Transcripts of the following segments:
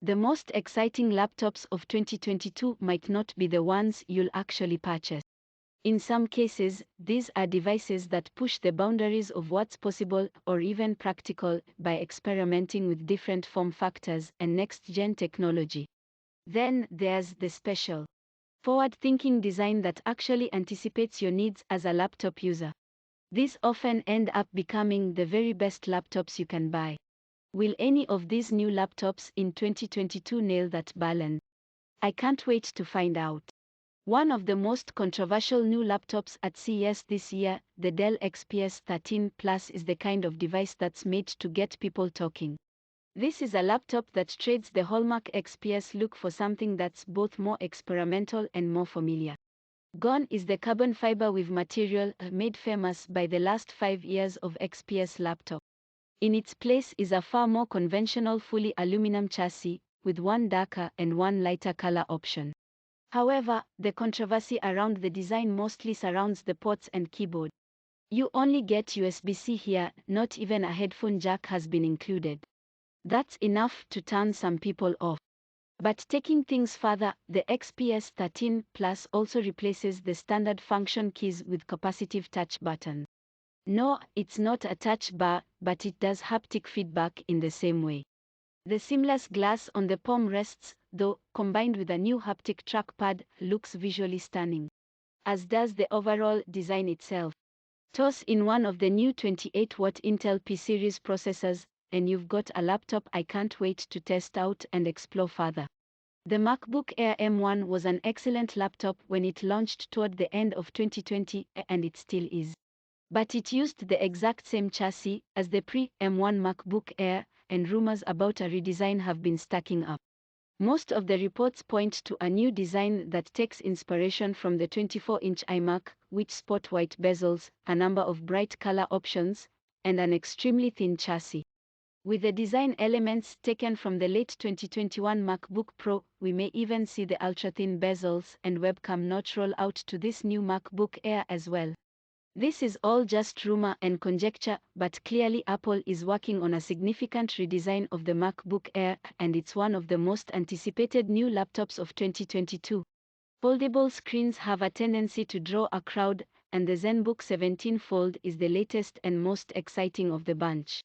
The most exciting laptops of 2022 might not be the ones you'll actually purchase. In some cases, these are devices that push the boundaries of what's possible or even practical by experimenting with different form factors and next-gen technology. Then there's the special, forward-thinking design that actually anticipates your needs as a laptop user. These often end up becoming the very best laptops you can buy. Will any of these new laptops in 2022 nail that balance? I can't wait to find out. One of the most controversial new laptops at CES this year, the Dell XPS 13 Plus, is the kind of device that's made to get people talking. This is a laptop that trades the hallmark XPS look for something that's both more experimental and more familiar. Gone is the carbon fiber weave material made famous by the last 5 years of XPS laptop. In its place is a far more conventional fully aluminum chassis, with one darker and one lighter color option. However, the controversy around the design mostly surrounds the ports and keyboard. You only get USB-C here, not even a headphone jack has been included. That's enough to turn some people off. But taking things further, the XPS 13 Plus also replaces the standard function keys with capacitive touch buttons. No, it's not a touch bar, but it does haptic feedback in the same way. The seamless glass on the palm rests, though, combined with a new haptic trackpad, looks visually stunning. As does the overall design itself. Toss in one of the new 28-watt Intel P-series processors, and you've got a laptop I can't wait to test out and explore further. The MacBook Air M1 was an excellent laptop when it launched toward the end of 2020, and it still is. But it used the exact same chassis as the pre-M1 MacBook Air, and rumors about a redesign have been stacking up. Most of the reports point to a new design that takes inspiration from the 24-inch iMac, which sport white bezels, a number of bright color options, and an extremely thin chassis. With the design elements taken from the late 2021 MacBook Pro, we may even see the ultrathin bezels and webcam notch roll out to this new MacBook Air as well. This is all just rumor and conjecture, but clearly Apple is working on a significant redesign of the MacBook Air, and it's one of the most anticipated new laptops of 2022. Foldable screens have a tendency to draw a crowd, and the Zenbook 17 Fold is the latest and most exciting of the bunch.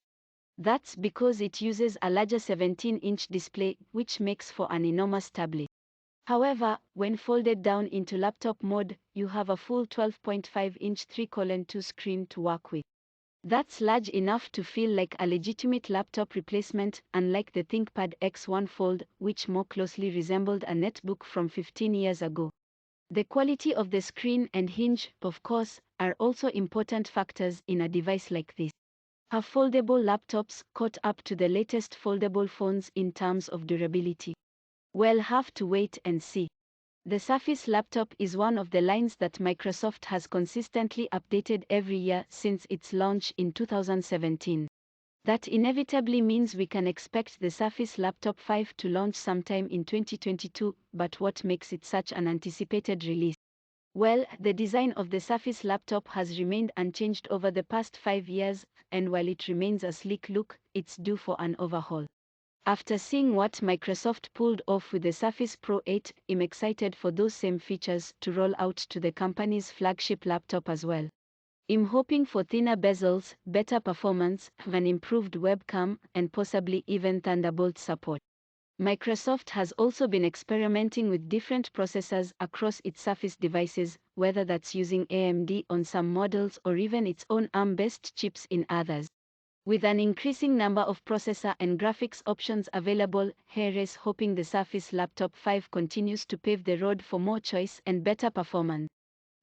That's because it uses a larger 17-inch display, which makes for an enormous tablet. However, when folded down into laptop mode, you have a full 12.5-inch 3:2 screen to work with. That's large enough to feel like a legitimate laptop replacement, unlike the ThinkPad X1 Fold, which more closely resembled a netbook from 15 years ago. The quality of the screen and hinge, of course, are also important factors in a device like this. Have foldable laptops caught up to the latest foldable phones in terms of durability? We'll have to wait and see. The Surface laptop is one of the lines that Microsoft has consistently updated every year since its launch in 2017. That inevitably means we can expect the Surface Laptop 5 to launch sometime in 2022, but what makes it such an anticipated release? Well, the design of the Surface laptop has remained unchanged over the past 5 years, and while it remains a sleek look, it's due for an overhaul. After seeing what Microsoft pulled off with the Surface Pro 8, I'm excited for those same features to roll out to the company's flagship laptop as well. I'm hoping for thinner bezels, better performance, an improved webcam, and possibly even Thunderbolt support. Microsoft has also been experimenting with different processors across its Surface devices, whether that's using AMD on some models or even its own ARM-based chips in others. With an increasing number of processor and graphics options available, here's hoping the Surface Laptop 5 continues to pave the road for more choice and better performance.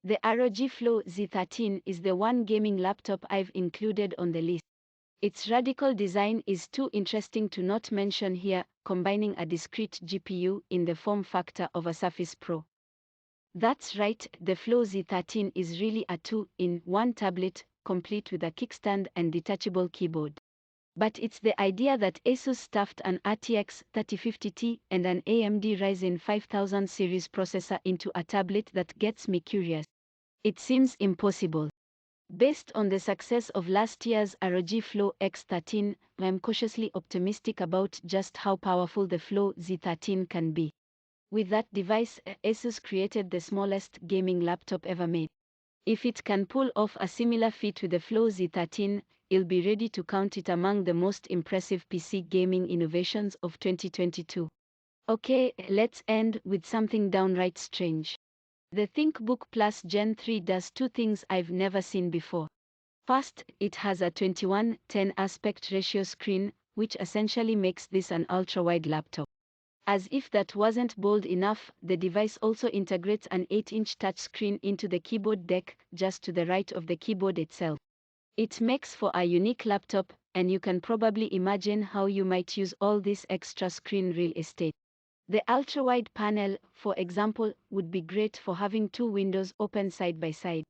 The ROG Flow Z13 is the one gaming laptop I've included on the list. Its radical design is too interesting to not mention here, combining a discrete GPU in the form factor of a Surface Pro. That's right, the Flow Z13 is really a two-in-one tablet, complete with a kickstand and detachable keyboard. But it's the idea that Asus stuffed an RTX 3050 and an AMD Ryzen 5000 series processor into a tablet that gets me curious. It seems impossible. Based on the success of last year's ROG Flow X13, I'm cautiously optimistic about just how powerful the Flow Z13 can be. With that device, Asus created the smallest gaming laptop ever made. If it can pull off a similar feat with the Flow Z13, you'll be ready to count it among the most impressive PC gaming innovations of 2022. Okay, let's end with something downright strange. The ThinkBook Plus Gen 3 does two things I've never seen before. First, it has a 21:10 aspect ratio screen, which essentially makes this an ultra-wide laptop. As if that wasn't bold enough, the device also integrates an 8-inch touchscreen into the keyboard deck, just to the right of the keyboard itself. It makes for a unique laptop, and you can probably imagine how you might use all this extra screen real estate. The ultra-wide panel, for example, would be great for having two windows open side by side.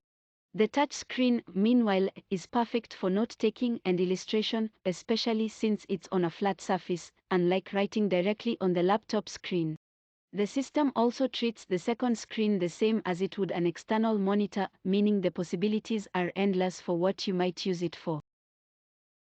The touchscreen, meanwhile, is perfect for note-taking and illustration, especially since it's on a flat surface, unlike writing directly on the laptop screen. The system also treats the second screen the same as it would an external monitor, meaning the possibilities are endless for what you might use it for.